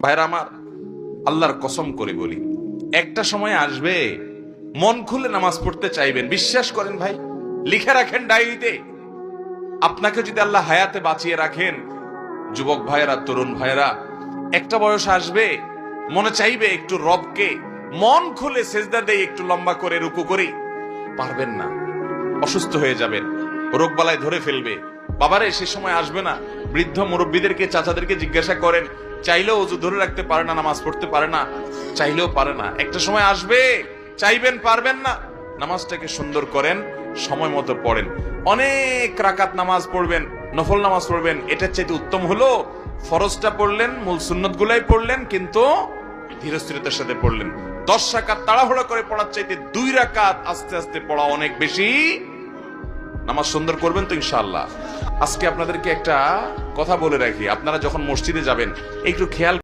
ভাইরা আমার, আল্লাহর কসম করে বলি, একটা সময় আসবে মন খুলে নামাজ পড়তে চাইবেন। বিশ্বাস করেন ভাই, লিখে রাখেন ডায়েরিতে। আপনাকে যদি আল্লাহ হায়াতে বাঁচিয়ে রাখেন, যুবক ভাইয়েরা, তরুণ ভাইয়েরা, একটা বয়স আসবে মনে চাইবে একটু রবকে মন খুলে সেজদা দেই, একটু লম্বা করে রুকু করি। পারবেন না, অসুস্থ হয়ে যাবেন, রোগ বালায় ধরে ফেলবে। বাবারে, সে সময় আসবে না? বৃদ্ধ মুরব্বীদেরকে, চাচাদেরকে জিজ্ঞাসা করেন, চাইলেও অজু ধরে রাখতে পারে না, নামাজ পড়তে পারে না, চাইলেও পারে না। একটা সময় আসবে চাইবেন, পারবেন না। নামাজটাকে সুন্দর করেন, সময় মতো পড়েন। অনেক রাকাত নামাজ পড়বেন, নফল নামাজ পড়বেন। এটার চাইতে উত্তম হলো ফরজটা পড়লেন, মূল সুন্নত গুলাই পড়লেন, কিন্তু ধীরস্থিরতার সাথে পড়লেন। 10 রাকাত তাড়াহুড়া করে পড়ার চাইতে 2 রাকাত আস্তে আস্তে পড়া অনেক বেশি। নামাজ সুন্দর করবেন তো ইনশাআল্লাহ। আজকে আপনাদেরকে একটা কথা বলে রাখি, আপনারা যখন মসজিদে যাবেন একটু খেয়াল